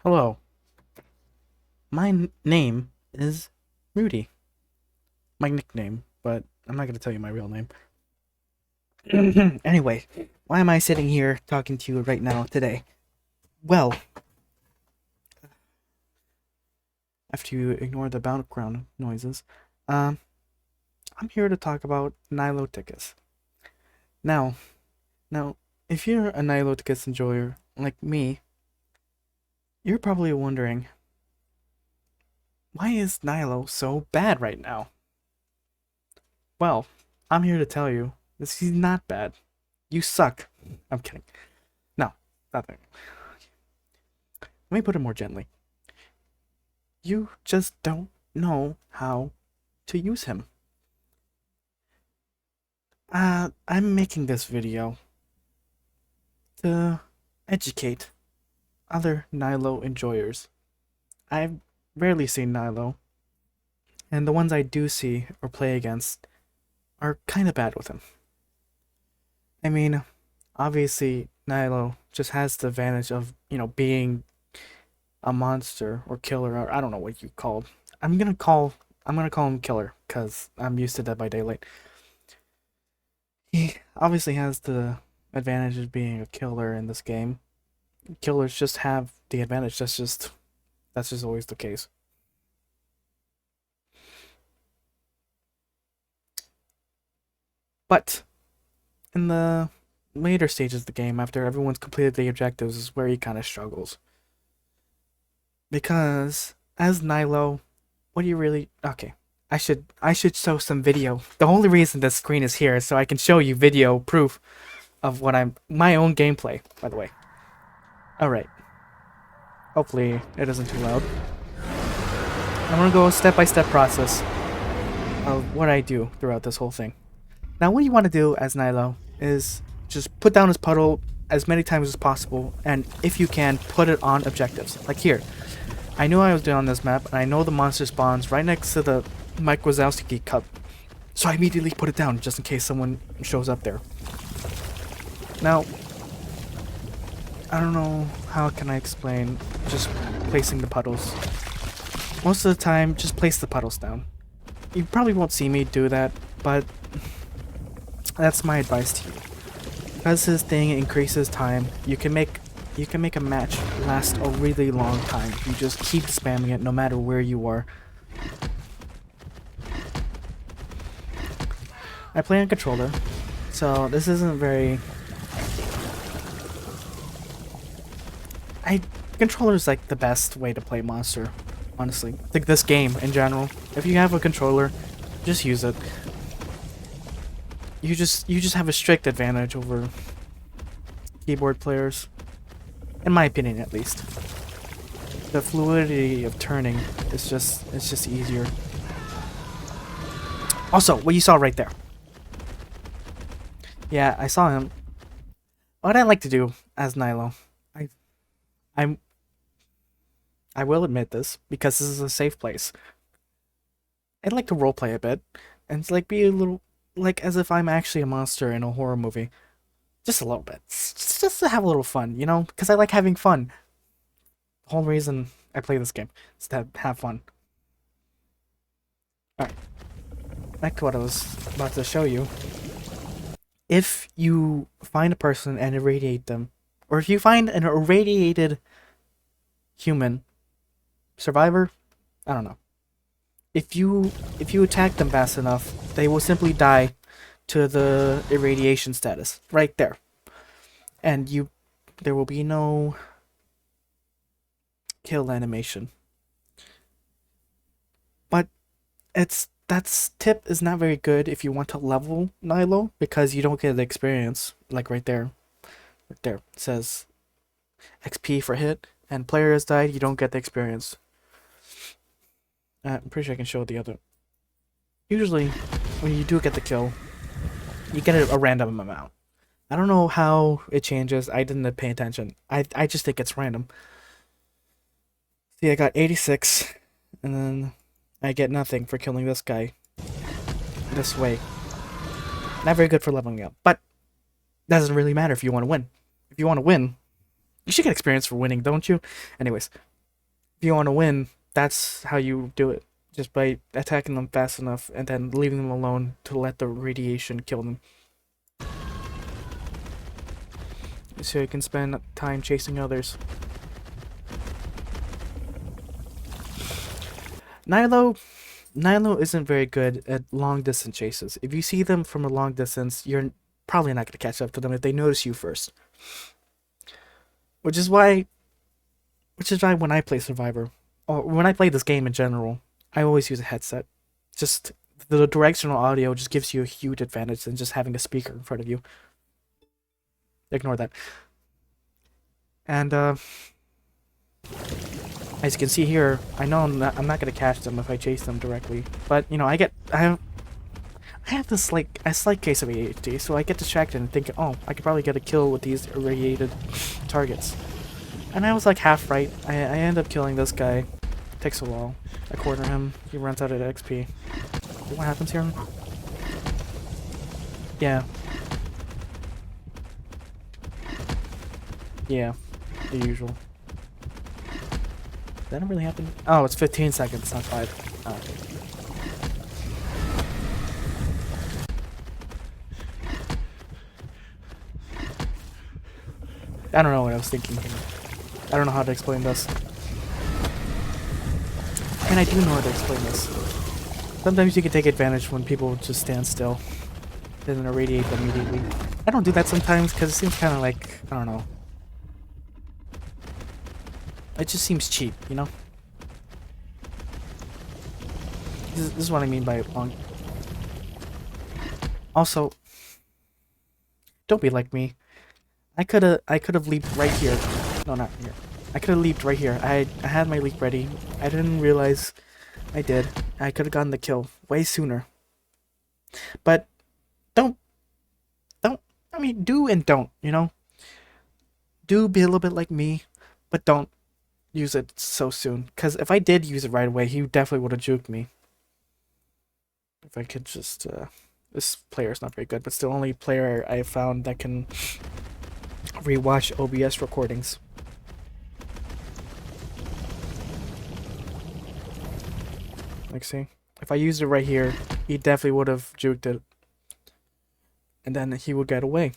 Hello, my name is Rudy. My nickname, but I'm not going to tell you my real name. Anyway, why am I sitting here talking to you right now today? Well, after you ignore the background noises, um, I'm here to talk about Niloticus. Now, now, if you're a Niloticus enjoyer like me, you're probably wondering, why is Nilo so bad right now? Well, I'm here to tell you this he's not bad. You suck. I'm kidding. No, nothing. Let me put it more gently. You just don't know how to use him. I'm making this video to educate other Nilo enjoyers. I've rarely seen Nilo, and the ones I do see or play against are kind of bad with him. I mean, obviously, Nilo just has the advantage of, being a monster or killer, or I don't know what you called. I'm gonna call him killer because I'm used to Dead by Daylight. He obviously has the advantage of being a killer in this game. Killers just have the advantage. That's just always the case. But in the later stages of the game, after everyone's completed the objectives, is where he kind of struggles. Because as Nilo, what do you really? Okay, I should show some video. The only reason this screen is here is so I can show you video proof of my own gameplay. By the way, all right. Hopefully it isn't too loud. I'm gonna go step-by-step process of what I do throughout this whole thing. Now, what you want to do as Nilo is just put down his puddle as many times as possible, and if you can, put it on objectives. Like here, I knew I was doing on this map, and I know the monster spawns right next to the Mike Wazowski cup, so I immediately put it down just in case someone shows up there. Now, I don't know how can I explain just placing the puddles. Most of the time, just place the puddles down. You probably won't see me do that, but that's my advice to you. As this thing increases time, you can make a match last a really long time. You just keep spamming it no matter where you are. I play on controller, so this isn't very... Controller's like the best way to play Monster, honestly. Like this game in general. If you have a controller, just use it. You just have a strict advantage over keyboard players. In my opinion, at least. The fluidity of turning is just easier. Also, what you saw right there. Yeah, I saw him. What I like to do as Nilo, I'm I will admit this because this is a safe place. I'd like to roleplay a bit and it's like be a little like as if I'm actually a monster in a horror movie. Just a little bit. Just to have a little fun, you know? Because I like having fun. The whole reason I play this game is to have fun. Alright. Back to what I was about to show you. If you find a person and irradiate them, or if you find an irradiated human survivor, I don't know. If you attack them fast enough, they will simply die to the irradiation status right there, and there will be no kill animation. But that's tip is not very good if you want to level Nilo because you don't get the experience. Like right there it says XP for hit and player has died, you don't get the experience. I'm pretty sure I can show the other. Usually when you do get the kill, you get a random amount. I don't know how it changes. I didn't pay attention. I just think it's random. See, I got 86, and then I get nothing for killing this guy this way. Not very good for leveling up, but doesn't really matter if you want to win. If you want to win, you should get experience for winning, don't you? Anyways, If you want to win, that's how you do it. Just by attacking them fast enough and then leaving them alone to let the radiation kill them. So you can spend time chasing others. Nilo isn't very good at long distance chases. If you see them from a long distance, you're probably not going to catch up to them if they notice you first. Which is why when I play Survivor, or when I play this game in general, I always use a headset. Just the directional audio just gives you a huge advantage than just having a speaker in front of you. Ignore that. And as you can see here, I know I'm not going to catch them if I chase them directly, but you know I have this like a slight case of ADHD, so I get distracted and think, oh, I could probably get a kill with these irradiated targets. And I was like half right. I end up killing this guy. Takes a while. I corner him. He runs out of XP. What happens here? Yeah. Yeah. The usual. Did that really happen? Oh, it's 15 seconds, not 5. Oh, okay. I don't know what I was thinking here. I don't know how to explain this. I mean, I do know how to explain this. Sometimes you can take advantage when people just stand still. Doesn't irradiate them immediately. I don't do that sometimes because it seems kind of like, I don't know. It just seems cheap, you know? This is what I mean by long. Also, don't be like me. I could have leaped right here. No, not here. I could have leaped right here. I had my leap ready. I didn't realize I did. I could have gotten the kill way sooner. But don't. I mean, do and don't. You know. Do be a little bit like me, but don't use it so soon. Because if I did use it right away, he definitely would have juked me. If I could just. This player is not very good, but it's the only player I found that can rewatch OBS recordings. Like, see? If I used it right here, he definitely would have juked it. And then he would get away.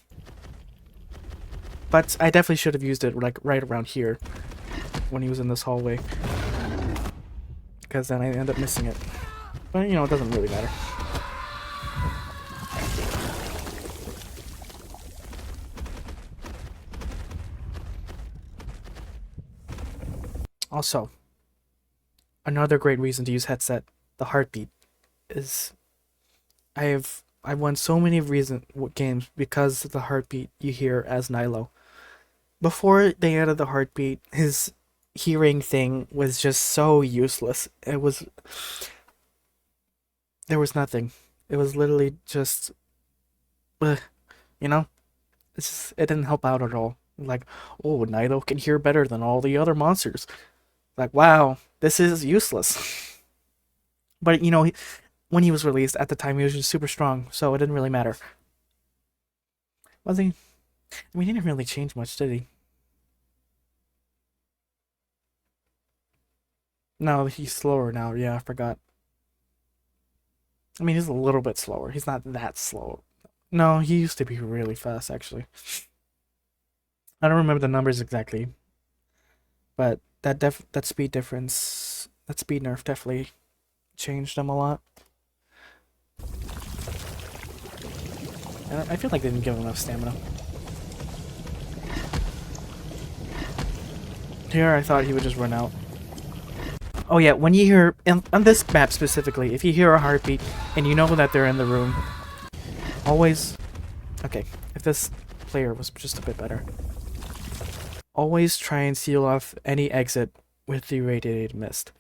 But I definitely should have used it like right around here when he was in this hallway. Because then I end up missing it. But, you know, it doesn't really matter. Also, another great reason to use headset, the heartbeat, is I've won so many games because of the heartbeat you hear as Nilo. Before they added the heartbeat, his hearing thing was just so useless. There was nothing. It was literally just, you know, it didn't help out at all. Like, oh, Nilo can hear better than all the other monsters. Like, wow, this is useless. But, you know, when he was released at the time, he was just super strong, so it didn't really matter. Was he? I mean, he didn't really change much, did he? No, he's slower now. Yeah, I forgot. I mean, he's a little bit slower. He's not that slow. No, he used to be really fast, actually. I don't remember the numbers exactly, but that speed difference, that speed nerf definitely changed him a lot. And I feel like they didn't give him enough stamina. Here, I thought he would just run out. Oh yeah, when you hear, on this map specifically, if you hear a heartbeat and you know that they're in the room, always, okay, if this player was just a bit better, always try and seal off any exit with the irradiated mist.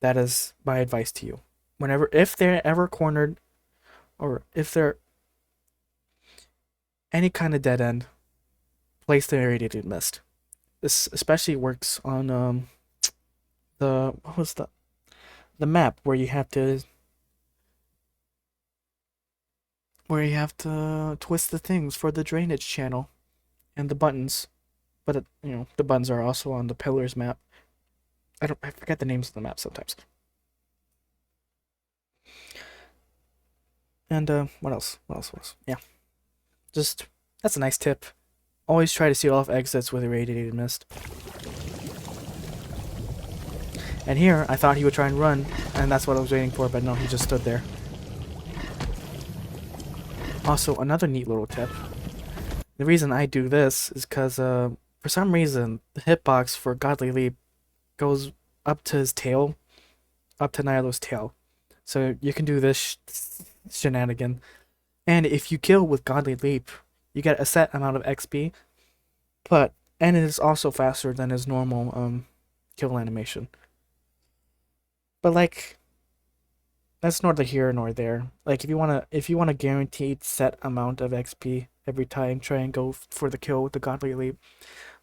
That is my advice to you. If they're ever cornered, or if they're any kind of dead end, place the irradiated mist. This especially works on what was the map where you have to twist the things for the drainage channel and the buttons, but you know the buttons are also on the pillars map. I forget the names of the map sometimes. And what else? What else? What else? Yeah, just that's a nice tip. Always try to seal off exits with irradiated mist. And here, I thought he would try and run, and that's what I was waiting for, but no, he just stood there. Also, another neat little tip. The reason I do this is because, for some reason, the hitbox for Godly Leap goes up to his tail, up to Nilo's tail. So you can do this shenanigan. And if you kill with Godly Leap, you get a set amount of XP, and it is also faster than his normal kill animation. But like, that's neither here nor there. Like if you want a guaranteed set amount of XP every time, try and go for the kill with the Godly Leap.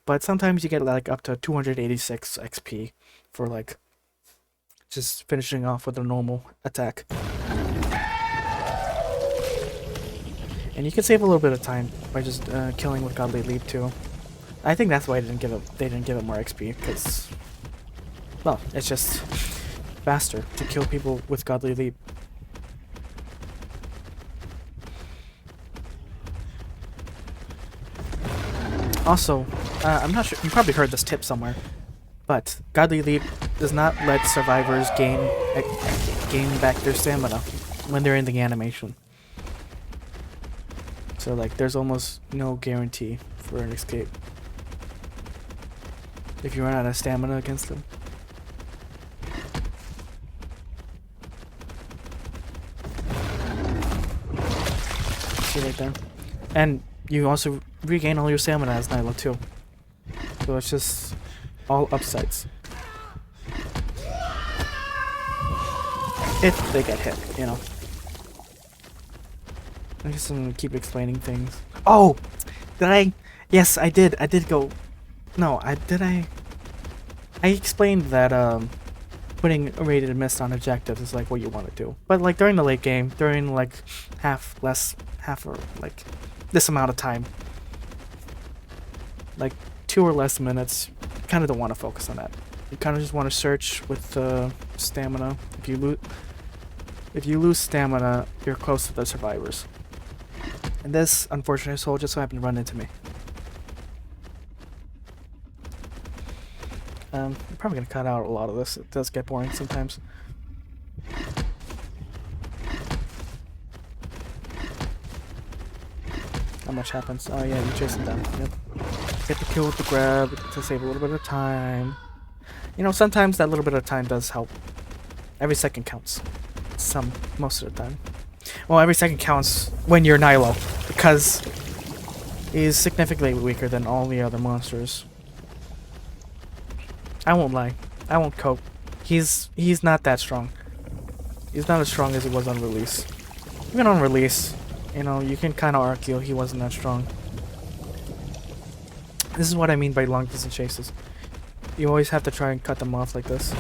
But sometimes you get like up to 286 XP for like just finishing off with a normal attack. And you can save a little bit of time by just killing with Godly Leap too. I think that's why they didn't give it more XP, because, well, it's just faster to kill people with Godly Leap. Also, I'm not sure, you probably heard this tip somewhere, but Godly Leap does not let survivors gain back their stamina when they're in the animation. So like, there's almost no guarantee for an escape if you run out of stamina against them. See right there. And you also regain all your stamina as Nilo too. So it's just all upsides. If they get hit, you know. I guess I'm gonna keep explaining things. Oh! Did I? Yes, I did. I did go... No, I explained that, putting irradiated mist on objectives is like what you want to do. But like during the late game, during like half or like this amount of time, like 2 or less minutes, you kind of don't want to focus on that. You kind of just want to search with stamina. If you lose stamina, you're close to the survivors. And this unfortunate soul just so happened to run into me. I'm probably gonna cut out a lot of this. It does get boring sometimes. How much happens? Oh yeah, you chase them down. Yep. Get the kill with the grab to save a little bit of time. You know, sometimes that little bit of time does help. Every second counts. Most of the time. Well, every second counts when you're Nilo, because he's significantly weaker than all the other monsters. I won't lie. I won't cope. He's not that strong. He's not as strong as he was on release. Even on release, you know, you can kind of argue he wasn't that strong. This is what I mean by long distance chases. You always have to try and cut them off like this.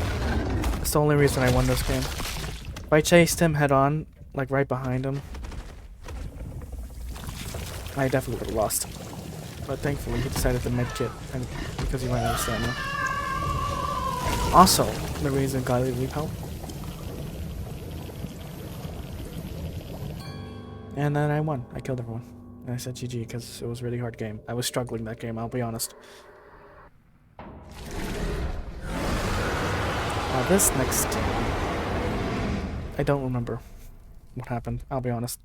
That's the only reason I won this game. If I chased him head on, like right behind him, I definitely would have lost. But thankfully he decided to medkit because he ran out of stamina. Also, the reason Godly Leap helped. And then I won. I killed everyone. And I said GG because it was a really hard game. I was struggling that game, I'll be honest. This next... I don't remember what happened, I'll be honest.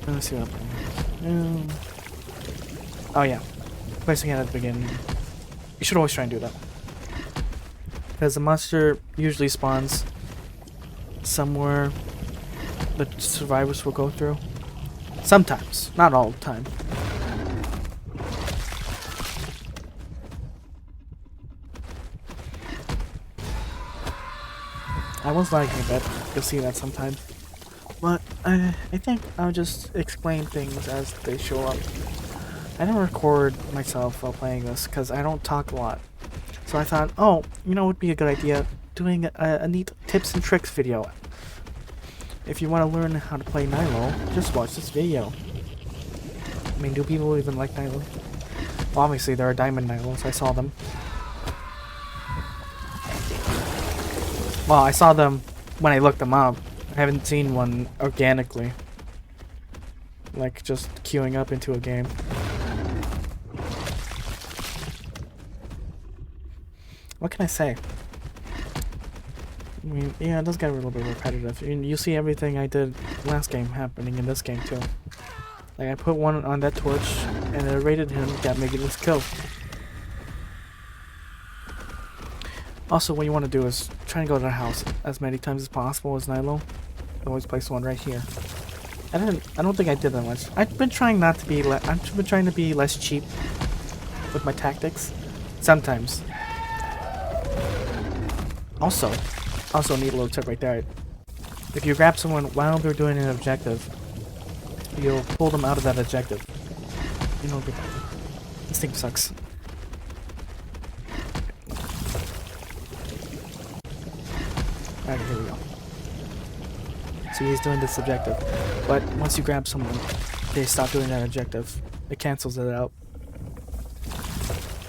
Let's see what happened. Oh yeah. Placing it at the beginning. You should always try and do that. Because the monster usually spawns somewhere the survivors will go through. Sometimes, not all the time. I was lagging a bit, you'll see that sometimes. But I think I'll just explain things as they show up. I don't record myself while playing this because I don't talk a lot. So I thought, oh, you know, it would be a good idea doing a neat tips and tricks video. If you want to learn how to play Nilo, just watch this video. I mean, do people even like Nilo? Well, obviously there are diamond Nilos, I saw them. Well, I saw them when I looked them up. I haven't seen one organically. Like, just queuing up into a game. What can I say? I mean, yeah, it does get a little bit repetitive. You see everything I did last game happening in this game, too. Like, I put one on that torch, and it raided him, got making this kill. Also, what you want to do is try and go to the house as many times as possible as Nilo. Always place one right here. I don't think I did that much. I've been trying not to be I've been trying to be less cheap with my tactics. Sometimes. Also need a little tip right there. If you grab someone while they're doing an objective, you'll pull them out of that objective. You know, this thing sucks. Alright, here we go. So he's doing this objective, but once you grab someone, they stop doing that objective. It cancels it out.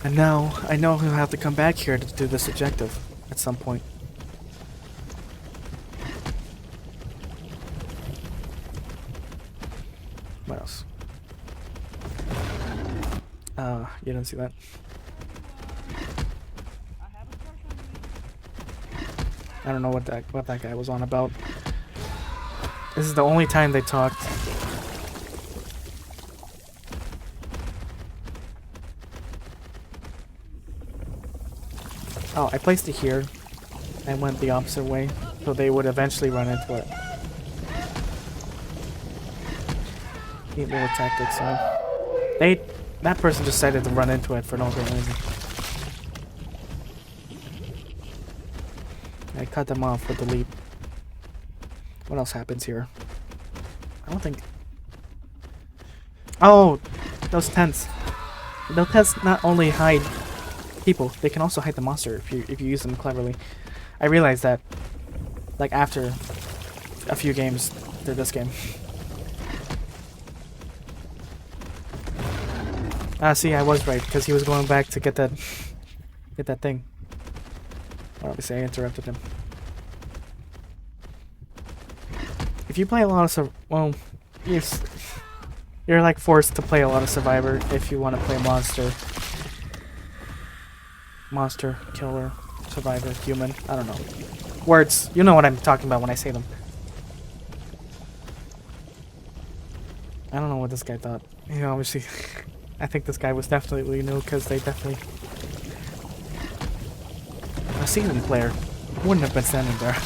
And now, I know he'll have to come back here to do this objective at some point. What else? You didn't see that? I don't know what that guy was on about. This is the only time they talked. Oh, I placed it here. I went the opposite way, so they would eventually run into it. Neat little tactics, huh? That person decided to run into it for no good reason. I cut them off with the leap. What else happens here? I don't think... Oh! Those tents. Those tents not only hide people, they can also hide the monster if you use them cleverly. I realized that, like, after a few games through this game. See, I was right, because he was going back to get that thing. Obviously, I interrupted him. If you play a lot of well, you're like forced to play a lot of Survivor if you want to play monster, killer, survivor, human. I don't know. Words. You know what I'm talking about when I say them. I don't know what this guy thought. You know, obviously, I think this guy was definitely new because they definitely... A seasoned player wouldn't have been standing there.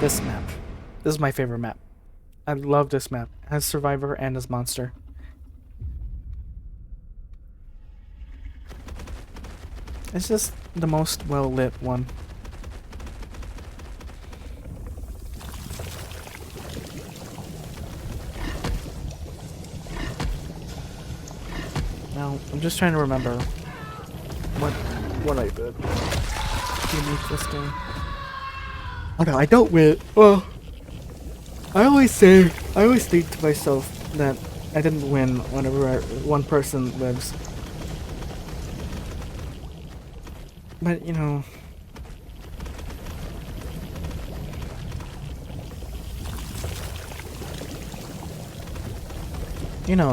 This map. This is my favorite map. I love this map. As Survivor and as Monster. It's just the most well-lit one. Now, I'm just trying to remember what I did. Unique this game. Oh no, I don't win. Well, I always think to myself that I didn't win whenever one person lives. But, you know... You know?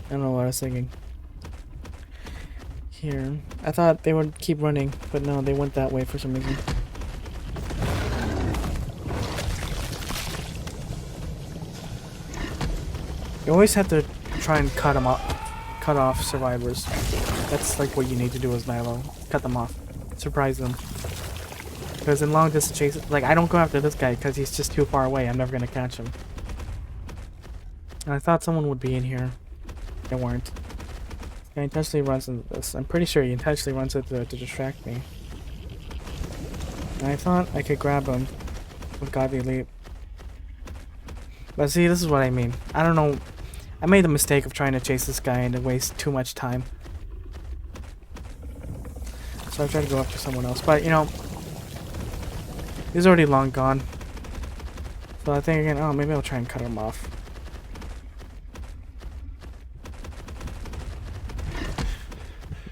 I don't know what I was thinking. Here. I thought they would keep running, but no, they went that way for some reason. You always have to try and cut off survivors. That's like what you need to do as Nilo. Cut them off. Surprise them. Because in long distance chases, like, I don't go after this guy because he's just too far away. I'm never gonna catch him. And I thought someone would be in here. They weren't. He intentionally runs into this. I'm pretty sure he intentionally runs into it to distract me. And I thought I could grab him with Godly Leap. But see, this is what I mean. I don't know. I made the mistake of trying to chase this guy and to waste too much time. So I tried to go after someone else. But, you know, He's already long gone. So I think again, oh, maybe I'll try and cut him off.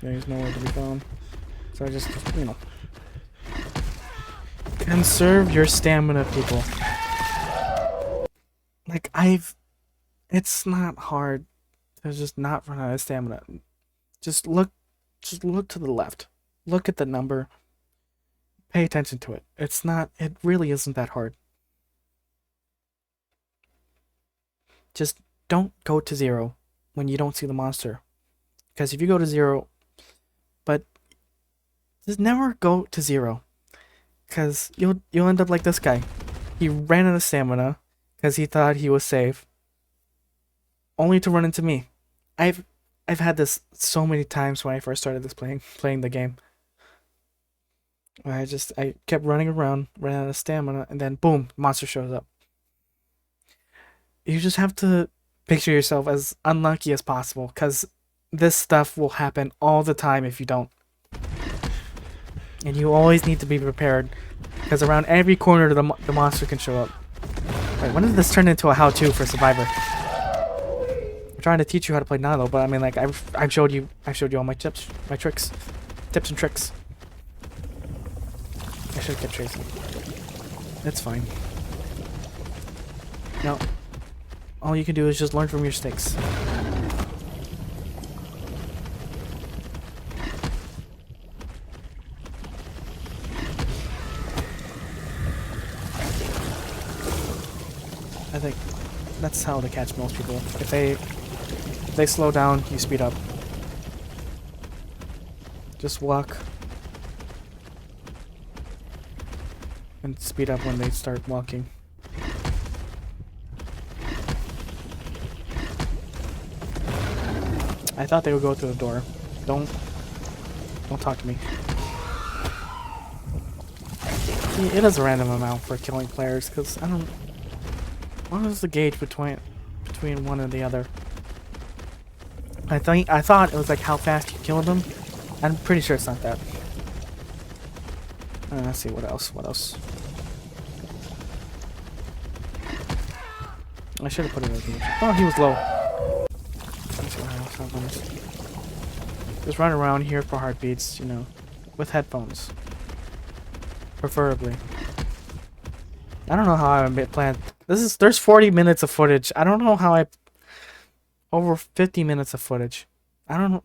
Yeah, he's nowhere to be found. So I just, you know. Conserve your stamina, people. Like, it's not hard to just not run out of stamina. Just look to the left. Look at the number. Pay attention to it. It really isn't that hard. Just don't go to 0 when you don't see the monster. Because if you go to 0, but just never go to 0. Because you'll end up like this guy. He ran out of stamina because he thought he was safe. Only to run into me. I've had this so many times when I first started playing the game. I kept running around, ran out of stamina, and then boom, monster shows up. You just have to picture yourself as unlucky as possible, because this stuff will happen all the time if you don't. And you always need to be prepared, because around every corner the monster can show up. Wait, when did this turn into a how-to for Survivor? I'm trying to teach you how to play Nilo, but I mean, like, I've showed you all my tips and tricks. I should have kept chasing. It's fine. No. All you can do is just learn from your mistakes. I think that's how to catch most people. If they slow down, you speed up. Just walk. And speed up when they start walking. I thought they would go through the door. Don't talk to me. See, it is a random amount for killing players, because I don't. What is the gauge between one and the other? I thought it was like how fast you killed them. I'm pretty sure it's not that. Let's see what else. I should have put it in the Oh, he was low. Let's see what else happens. Just run around here for heartbeats, you know, with headphones. Preferably. I don't know how I planned. There's 40 minutes of footage. I don't know how I over 50 minutes of footage. I don't know.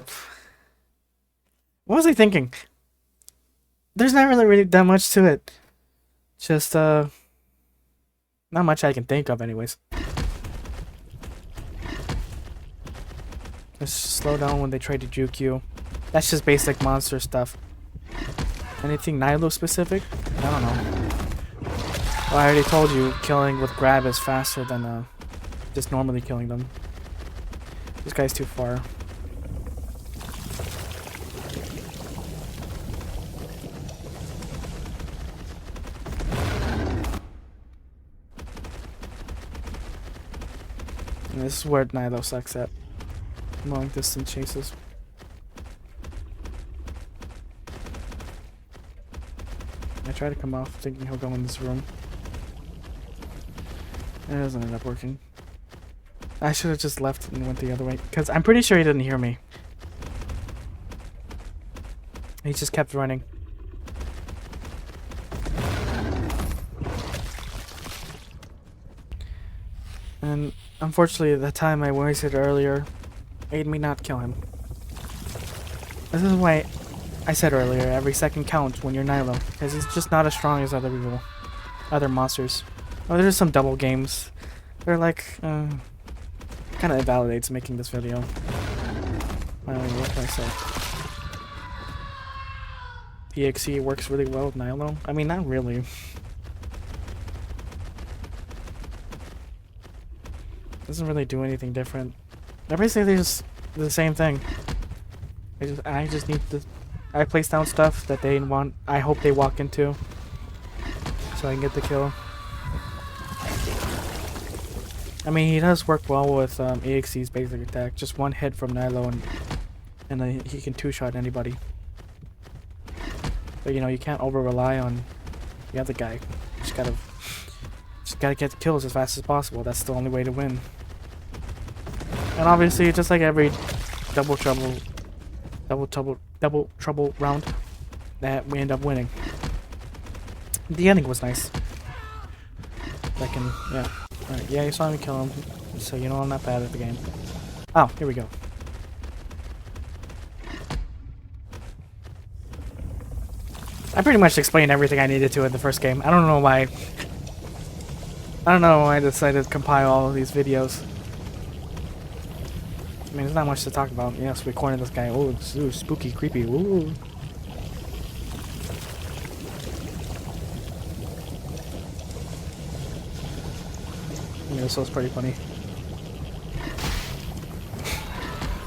What was I thinking? There's not really that much to it. Just not much I can think of anyways. Just slow down when they try to juke you. That's just basic monster stuff. Anything Nilo specific? I don't know. Well, I already told you, killing with grab is faster than just normally killing them. This guy's too far. And this is where Nilo sucks at. Long distance chases. I try to come off thinking he'll go in this room. It doesn't end up working. I should have just left and went the other way, because I'm pretty sure he didn't hear me. He just kept running. And unfortunately, the time I wasted earlier made me not kill him. This is why I said earlier, every second counts when you're Nilo, because he's just not as strong as other monsters. Oh, there's some double games. They're like, kind of invalidates making this video. What can I say? EXE works really well with Nilo. I mean, not really. Doesn't really do anything different. They're basically just the same thing. I just need to. I place down stuff that they want. I hope they walk into, so I can get the kill. I mean, he does work well with EXE's basic attack. Just one hit from Nilo, and he can two-shot anybody. But you know, you can't over-rely on the other guy. Just gotta get the kills as fast as possible. That's the only way to win. And obviously, just like every double trouble round, that we end up winning. The ending was nice. Yeah. Alright, yeah, you saw me kill him, so you know I'm not bad at the game. Oh, here we go. I pretty much explained everything I needed to in the first game. I don't know why I decided to compile all of these videos. I mean, there's not much to talk about. Yes, we cornered this guy. Oh, it's ooh, spooky, creepy. Ooh. Yeah, this was pretty funny.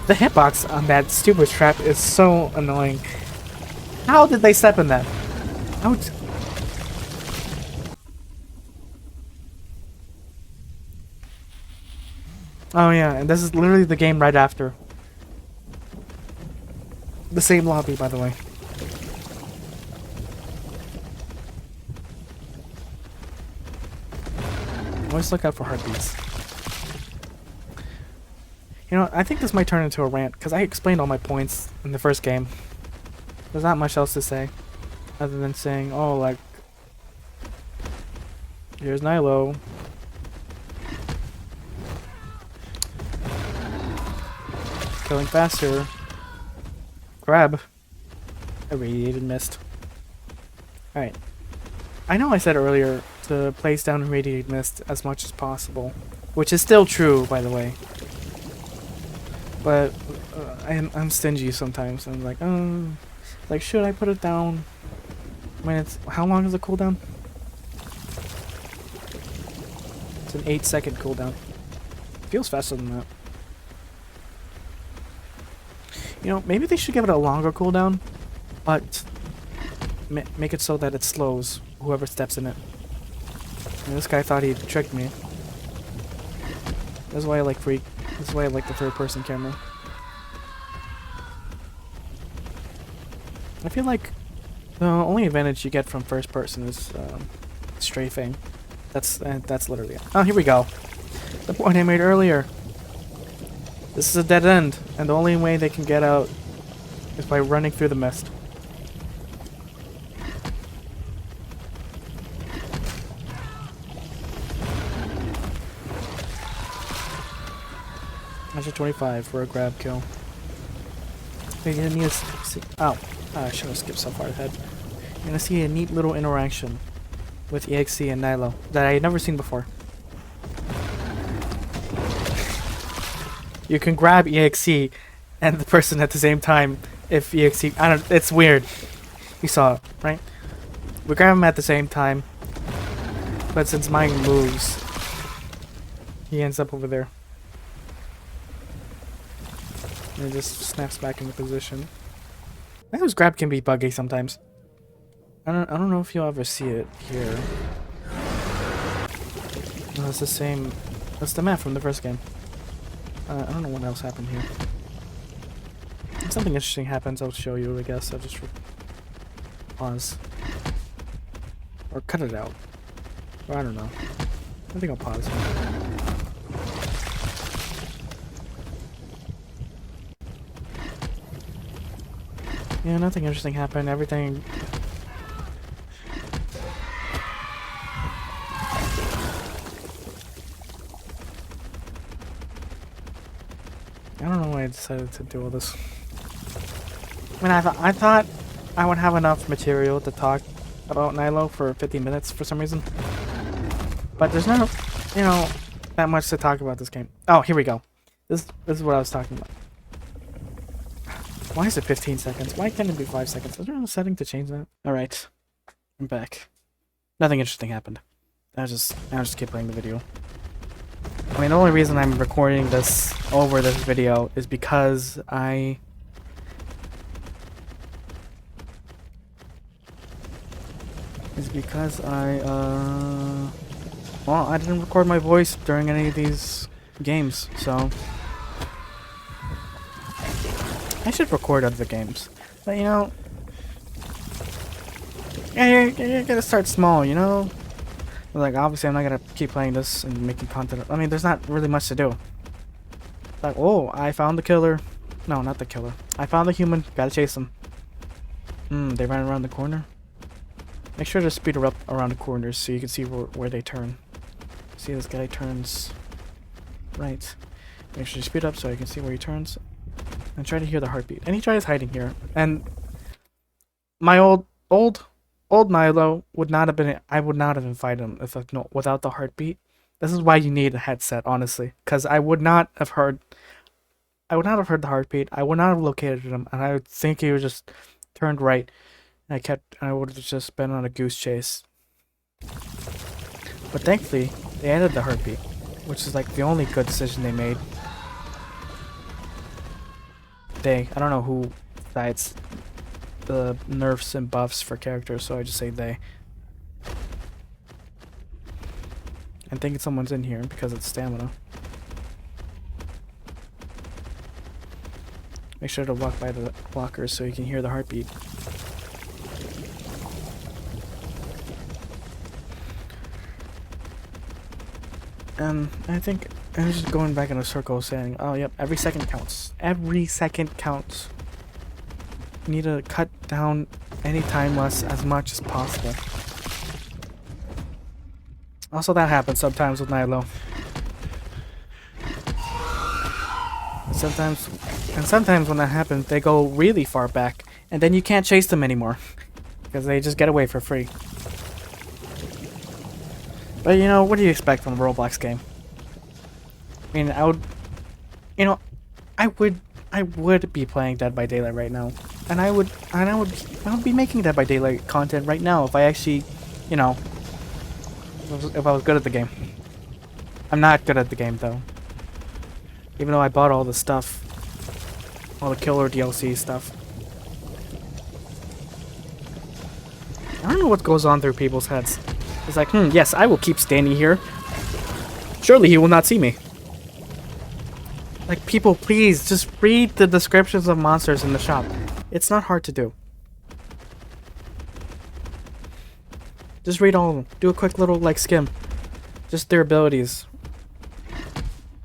The hitbox on that stupid trap is so annoying. How did they step in that? Ouch. Oh yeah, and this is literally the game right after. The same lobby, by the way. Always look out for heartbeats. You know, I think this might turn into a rant, because I explained all my points in the first game. There's not much else to say, other than saying, oh, like, here's Nilo. Killing faster. Grab. Irradiated mist. Alright. I know I said earlier to place down irradiated mist as much as possible, which is still true, by the way. But I'm stingy sometimes. I'm like, oh, like, should I put it down when it's... How long is the cooldown? It's an 8-second cooldown. Feels faster than that. You know, maybe they should give it a longer cooldown, but make it so that it slows whoever steps in it. And this guy thought he tricked me. That's why I like That's why I like the third-person camera. I feel like the only advantage you get from first person is strafing. That's literally it. Oh, here we go. The point I made earlier. This is a dead end, and the only way they can get out is by running through the mist. Measure 25 for a grab kill. You're gonna need to see. Oh, I should have skipped so far ahead. You're gonna see a neat little interaction with EXE and Nilo that I had never seen before. You can grab EXE and the person at the same time if EXE... I don't... It's weird. You saw it, right? We grab him at the same time, but since mine moves, he ends up over there. And it just snaps back into position. I think this grab can be buggy sometimes. I don't know if you'll ever see it here. No, it's the same... That's the map from the first game. I don't know what else happened here. If something interesting happens, I'll show you, I guess. I'll just pause. Or cut it out. Or I don't know. I think I'll pause. Yeah, nothing interesting happened. Everything... I don't know why I decided to do all this. I mean, I thought I would have enough material to talk about Nilo for 50 minutes for some reason. But there's not, you know, that much to talk about this game. Oh, here we go. This is what I was talking about. Why is it 15 seconds? Why can't it be 5 seconds? Is there a setting to change that? Alright. I'm back. Nothing interesting happened. I'll just keep playing the video. I mean, the only reason I'm recording this over this video is because well, I didn't record my voice during any of these games, so I should record other games. But, you know, Yeah, you gotta start small, you know? Like, obviously I'm not gonna keep playing this and making content. I mean, there's not really much to do. Like, oh, I found the killer. No, not the killer. I found the human. Gotta chase them. They ran around the corner. Make sure to speed her up around the corners so you can see where they turn. See, this guy turns right. Make sure you speed up so I can see where he turns. And try to hear the heartbeat. And he tries hiding here. And my old Nilo would not have been. I would not have invited him if no, without the heartbeat. This is why you need a headset, honestly, because I would not have heard. I would not have heard the heartbeat. I would not have located him, and I would think he would just turned right. And I would have just been on a goose chase. But thankfully, they added the heartbeat, which is like the only good decision they made. I don't know who decides the nerfs and buffs for characters, so I just say they. I'm thinking someone's in here because it's stamina. Make sure to walk by the blockers so you can hear the heartbeat. And I think I'm just going back in a circle saying, oh yep, every second counts. Every second counts. You need to cut down any time loss as much as possible. Also, that happens sometimes with Nilo. Sometimes when that happens, they go really far back, and then you can't chase them anymore because they just get away for free. But you know, what do you expect from a Roblox game? I mean, I would be playing Dead by Daylight right now, and I would be making Dead by Daylight content right now if I actually, you know, if I was good at the game. I'm not good at the game though. Even though I bought all the stuff, all the killer DLC stuff. I don't know what goes on through people's heads. It's like, yes, I will keep standing here. Surely he will not see me. Like, people, please, just read the descriptions of monsters in the shop. It's not hard to do. Just read all of them. Do a quick little, like, skim. Just their abilities.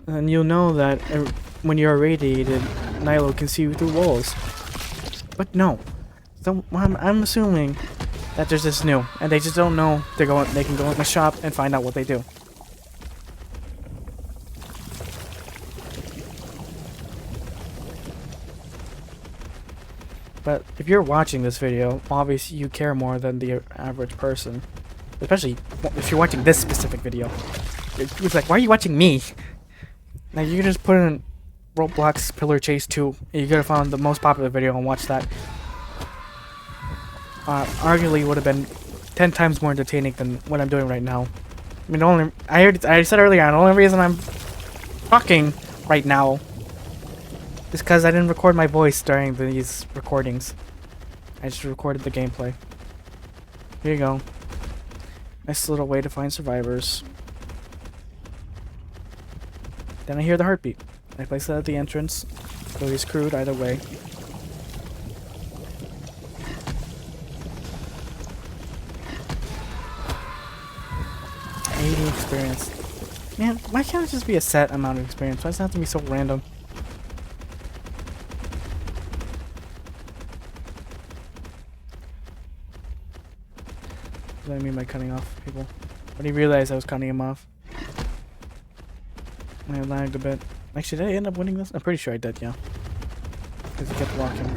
And you'll know that when you're irradiated, Nilo can see you through walls. But no. So I'm assuming that there's this new, and they just don't know they can go in the shop and find out what they do. But if you're watching this video, obviously you care more than the average person. Especially if you're watching this specific video. It's like, why are you watching me? Now you can just put in Roblox Pillar Chase 2, and you're gonna find the most popular video and watch that. Arguably would have been 10 times more entertaining than what I'm doing right now. I mean, I said earlier, the only reason I'm talking right now is because I didn't record my voice during these recordings. I just recorded the gameplay. Here you go. Nice little way to find survivors. Then I hear the heartbeat. I place it at the entrance, so he's screwed either way. Experience. Man, why can't it just be a set amount of experience? Why does it have to be so random? What do I mean by cutting off people? But he realized I was cutting him off. I lagged a bit. Actually, did I end up winning this? I'm pretty sure I did, yeah. Because he kept walking.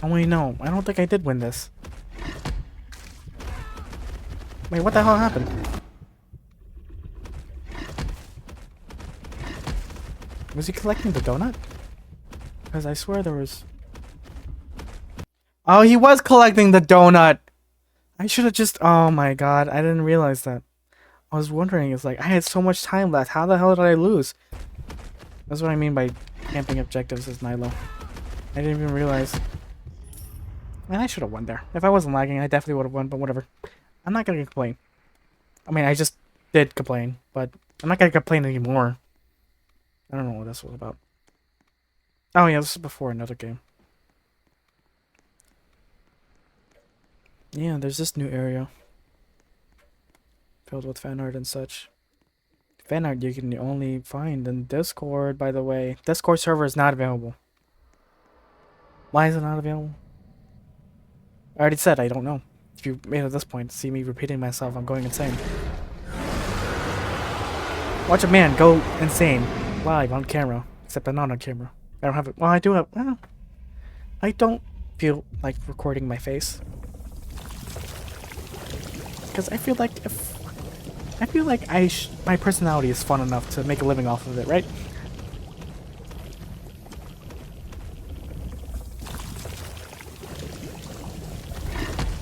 Oh wait, no. I don't think I did win this. Wait, what the hell happened? Was he collecting the donut? Because I swear there was... Oh, he was collecting the donut! I should have just... Oh my god, I didn't realize that. I was wondering, it's like, I had so much time left. How the hell did I lose? That's what I mean by camping objectives as Nilo. I didn't even realize. Man, I should have won there. If I wasn't lagging, I definitely would have won, but whatever. I'm not gonna complain. I mean, I just did complain, but I'm not gonna complain anymore. I don't know what this was about. Oh yeah, this is before another game. Yeah, there's this new area filled with fan art and such. Fan art you can only find in Discord, by the way. Discord server is not available. Why is it not available? I already said I don't know. If you made it at this point, see me repeating myself, I'm going insane. Watch a man go insane live on camera. Except I'm not on camera. I don't have it. Well, I do have. Well, I don't feel like recording my face. Because I feel like if. I feel like my personality is fun enough to make a living off of it, right?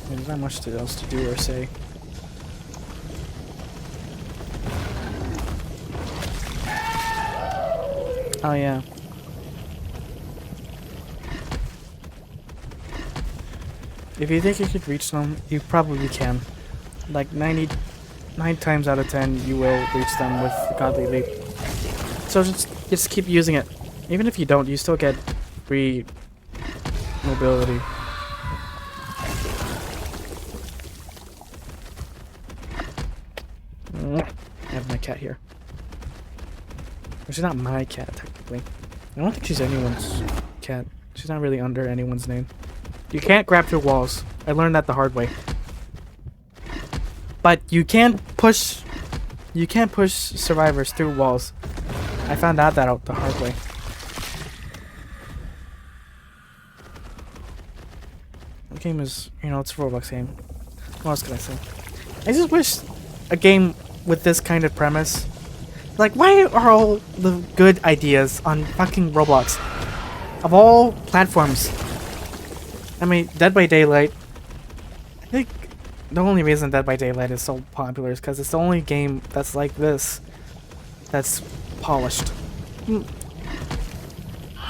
There's not much else to do or say. Oh yeah. If you think you could reach them, you probably can. Like 99 times out of 10, you will reach them with the Godly Leap. So just keep using it. Even if you don't, you still get free mobility. I have my cat here. She's not my cat, technically. I don't think she's anyone's cat. She's not really under anyone's name. You can't grab through walls. I learned that the hard way. But you can push survivors through walls. I found out that out the hard way. The game is, you know, it's a Roblox game. What else can I say? I just wish a game with this kind of premise. Like, why are all the good ideas on fucking Roblox? Of all platforms. I mean, Dead by Daylight. I think the only reason Dead by Daylight is so popular is because it's the only game that's like this. That's polished.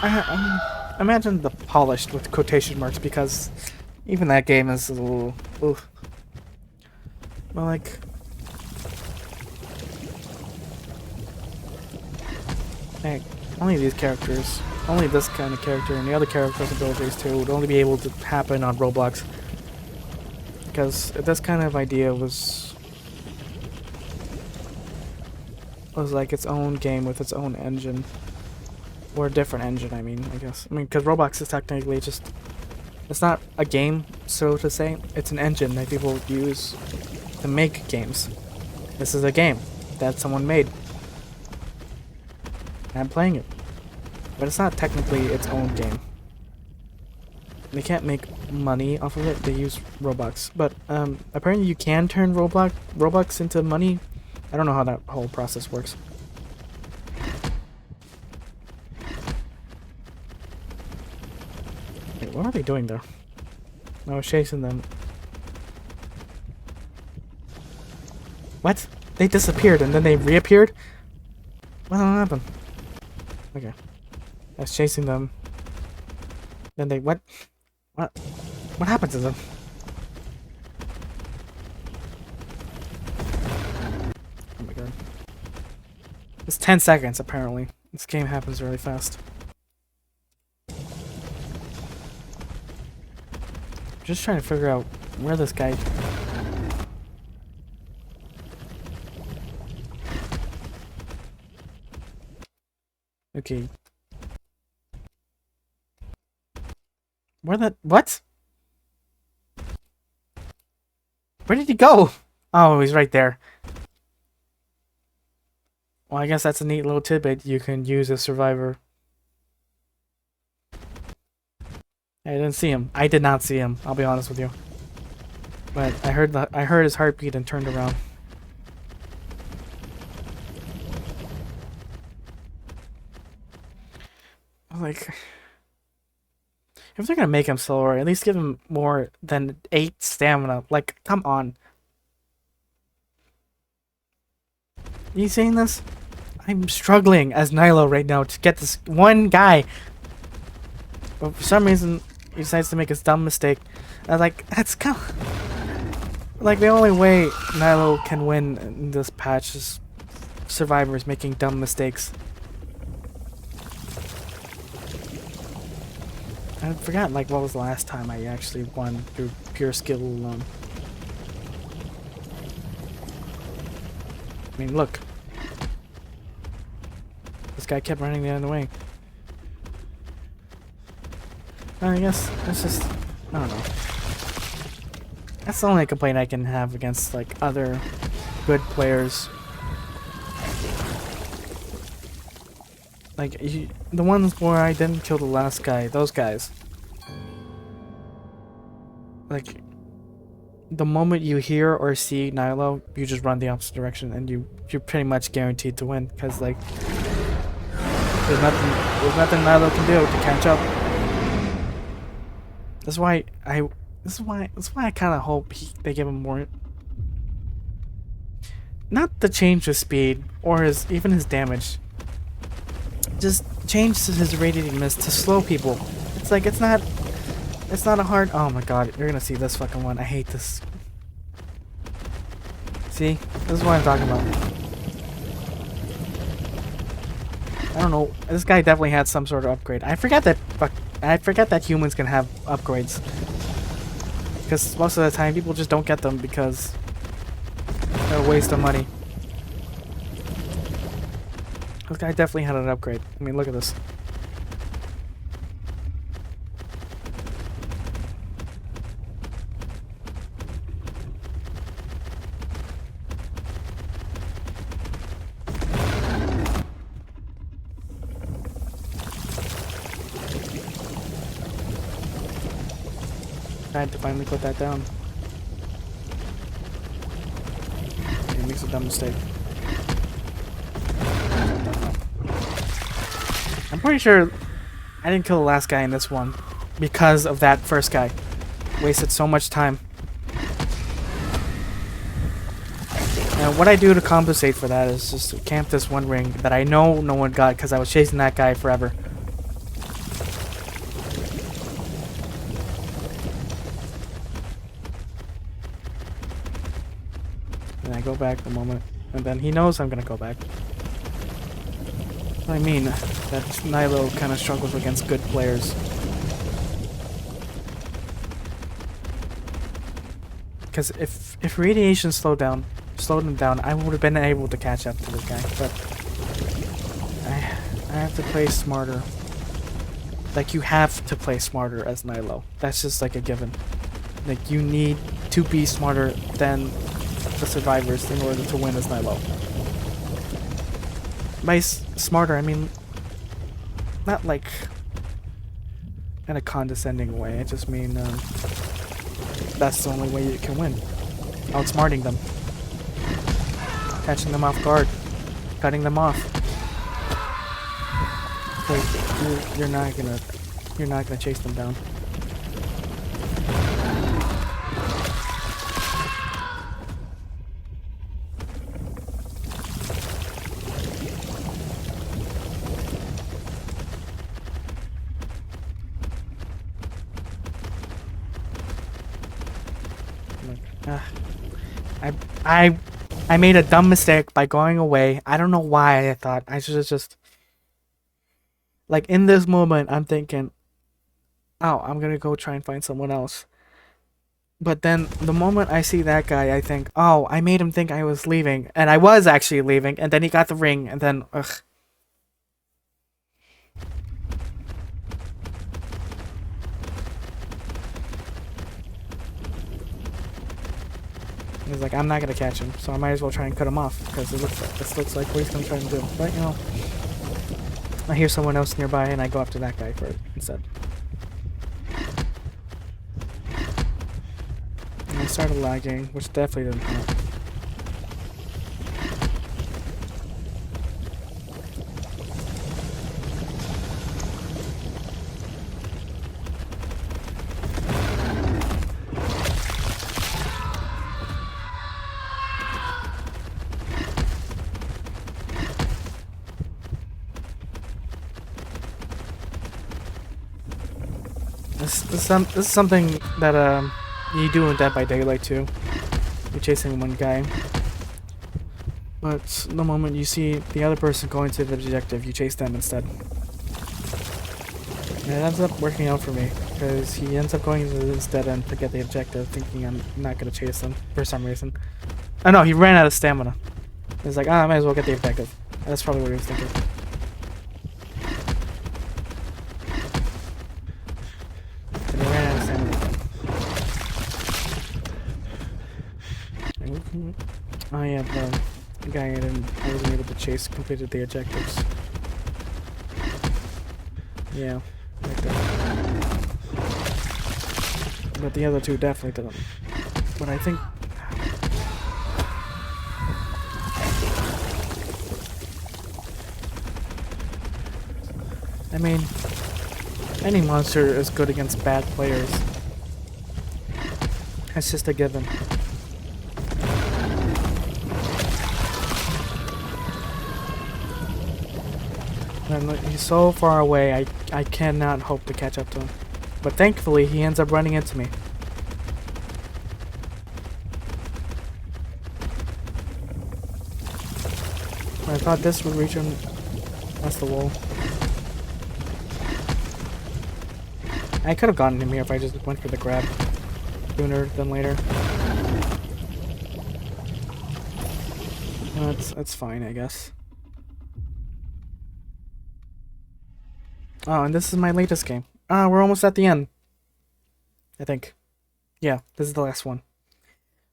I imagine the polished with quotation marks because even that game is a little... Oof. Well, like... Hey, only these characters, only this kind of character and the other characters' abilities too would only be able to happen on Roblox. Because this kind of idea was like its own game with its own engine. Or a different engine, I mean, I guess. I mean, because Roblox is technically just... It's not a game, so to say. It's an engine that people use to make games. This is a game that someone made. I'm playing it. But it's not technically its own game. They can't make money off of it. They use Robux. But apparently you can turn Robux into money. I don't know how that whole process works. Wait, what are they doing there? I was chasing them. What? They disappeared and then they reappeared? What happened? Okay. I was chasing them. Then they... What? What happened to them? Oh my god. It's 10 seconds, apparently. This game happens really fast. Just trying to figure out where this guy... Okay. What? Where did he go? Oh, he's right there. Well, I guess that's a neat little tidbit you can use as Survivor. I didn't see him. I did not see him, I'll be honest with you. But I heard his heartbeat and turned around. Like, if they're gonna make him slower, at least give him more than 8 stamina. Like, come on. You seeing this? I'm struggling as Nilo right now to get this one guy. But for some reason, he decides to make his dumb mistake. Like, that's kind of... Like, the only way Nilo can win in this patch is survivors making dumb mistakes. I forgot, like, what was the last time I actually won through pure skill alone. I mean, look. This guy kept running the other way. I guess it's just, I don't know. That's the only complaint I can have against, like, other good players. Like, the ones where I didn't kill the last guy, those guys. Like, the moment you hear or see Nilo, you just run the opposite direction, and you're pretty much guaranteed to win, because, like, there's nothing Nilo can do to catch up. That's why I kind of hope they give him more. Not to change his speed or even his damage. Just change his radiating mist to slow people. It's like it's not a hard. Oh my god, you're gonna see this fucking one. I hate this. See, this is what I'm talking about. I don't know. This guy definitely had some sort of upgrade. I forget that humans can have upgrades. Because most of the time people just don't get them because they're a waste of money. This guy definitely had an upgrade. I mean, look at this. I had to finally put that down. He makes a dumb mistake. I'm pretty sure I didn't kill the last guy in this one because of that first guy. Wasted so much time. And what I do to compensate for that is just to camp this one ring that I know no one got because I was chasing that guy forever. And I go back the moment, and then he knows I'm gonna go back. I mean, that Nilo kind of struggles against good players. Because if radiation slowed him down, I would have been able to catch up to this guy. But I have to play smarter. Like, you have to play smarter as Nilo. That's just like a given. Like, you need to be smarter than the survivors in order to win as Nilo. By smarter, I mean not like in a condescending way. I just mean that's the only way you can win. Outsmarting them, catching them off guard, cutting them off. Like, you're not gonna chase them down. I made a dumb mistake by going away. I don't know why I thought I should just like in this moment I'm thinking, oh, I'm gonna go try and find someone else. But then the moment I see that guy, I think, oh, I made him think I was leaving, and I was actually leaving, and then he got the ring, and then ugh. He's like, I'm not gonna catch him, so I might as well try and cut him off because this looks like what he's gonna try to do. But you know, I hear someone else nearby, and I go after that guy first instead. And I started lagging, which definitely didn't help. This is something that you do in Dead by Daylight too. You're chasing one guy, but the moment you see the other person going to the objective, you chase them instead. And it ends up working out for me, because he ends up going to this dead end to get the objective, thinking I'm not going to chase him for some reason. Oh no, he ran out of stamina. He's like, I might as well get the objective. That's probably what he was thinking. And he ran out of stamina again. Oh yeah, the guy I wasn't able to chase completed the objectives. Yeah, like that. But the other two definitely didn't. But I think... I mean, any monster is good against bad players. That's just a given. And he's so far away, I cannot hope to catch up to him. But thankfully, he ends up running into me. I thought this would reach him. That's the wall. I could have gotten him here if I just went for the grab sooner than later. That's fine, I guess. Oh, and this is my latest game. We're almost at the end. I think. Yeah, this is the last one.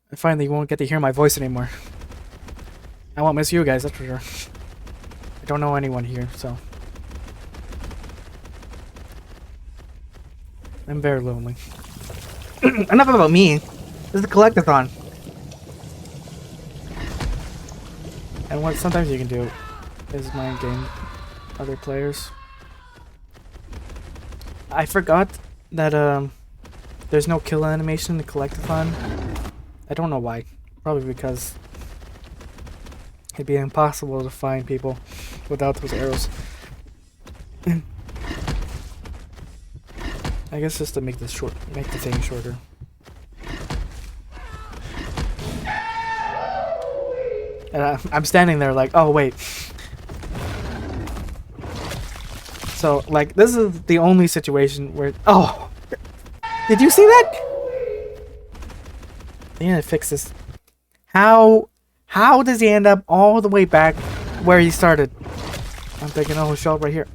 And finally, you won't get to hear my voice anymore. I won't miss you guys, that's for sure. I don't know anyone here, so... I'm very lonely. Enough about me. This is a collectathon. And what sometimes you can do is mind game other players. I forgot that there's no kill animation in the collectathon. I don't know why. Probably because it'd be impossible to find people without those arrows. I guess just to make this short, make the thing shorter. And I'm standing there like, oh wait. So like, this is the only situation where, oh, did you see that? They need to fix this. How does he end up all the way back where he started? I'm thinking, oh, he'll show up right here.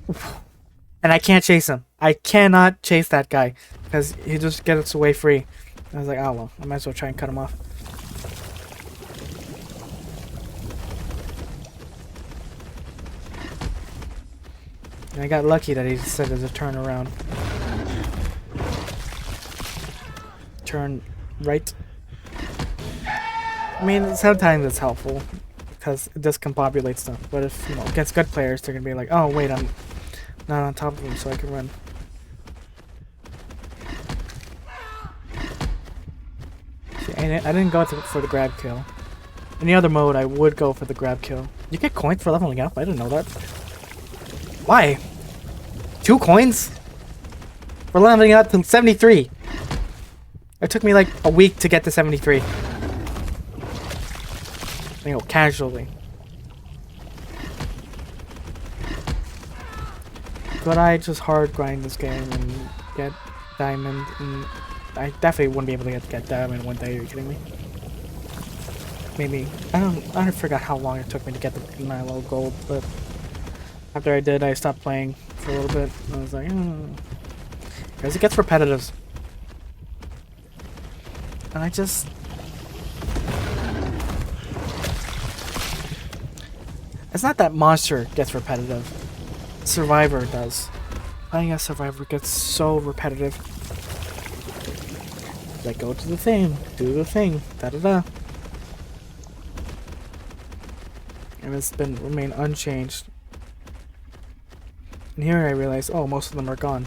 And I can't chase him. I cannot chase that guy because he just gets away free. I was like, oh well, I might as well try and cut him off. And I got lucky that he said there's a turn around. Turn right. I mean, sometimes it's helpful because it discombobulates stuff. But if, you know, against good players, they're gonna be like, oh wait, I'm not on top of him, so I can run. See, I didn't go for the grab kill. In the other mode, I would go for the grab kill. You get coins for leveling up? I didn't know that. Why? 2 coins? For leveling up to 73. It took me like a week to get to 73. You know, casually. But I just hard grind this game and get diamond, and I definitely wouldn't be able to get diamond in one day. Are you kidding me? Maybe I forgot how long it took me to get the Nilo gold, but after I did, I stopped playing for a little bit. I was like, because it gets repetitive, and I just. It's not that monster gets repetitive. Survivor does. Playing as Survivor gets so repetitive. Like, go to the thing, do the thing, da-da-da. And it's been remained unchanged. And here I realize, oh, most of them are gone.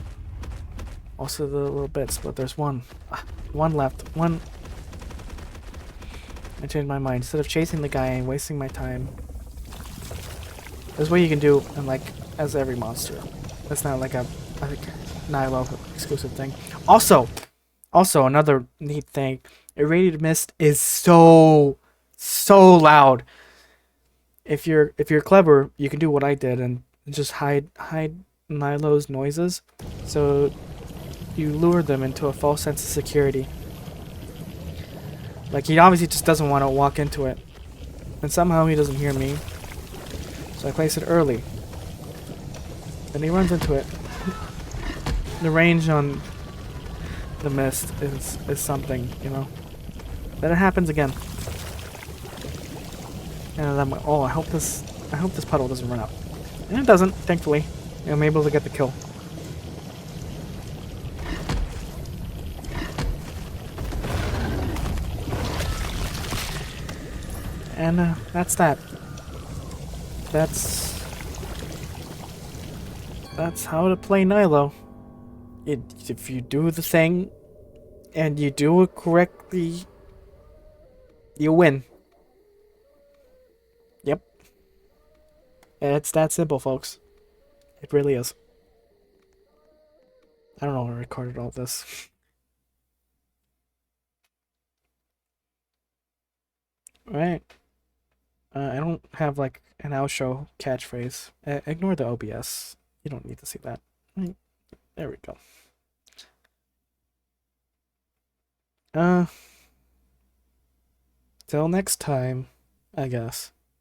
Most of the little bits, but there's one. One left. One. I changed my mind. Instead of chasing the guy and wasting my time, there's what you can do, and like, as every monster. That's not like a Nilo exclusive thing. Also, another neat thing, irradiated mist is so loud. If you're clever, you can do what I did and just hide Nilo's noises, so you lure them into a false sense of security. Like, he obviously just doesn't want to walk into it. And somehow he doesn't hear me. So I place it early. And he runs into it. The range on the mist is something, you know. Then it happens again. And I'm like, oh, I hope this puddle doesn't run out. And it doesn't, thankfully. And I'm able to get the kill. And that's that. That's how to play Nilo. If you do the thing and you do it correctly, you win. Yep. It's that simple, folks. It really is. I don't know who recorded all this. Alright. I don't have like an outro catchphrase. Ignore the OBS. You don't need to see that. Right. There we go. Till next time, I guess.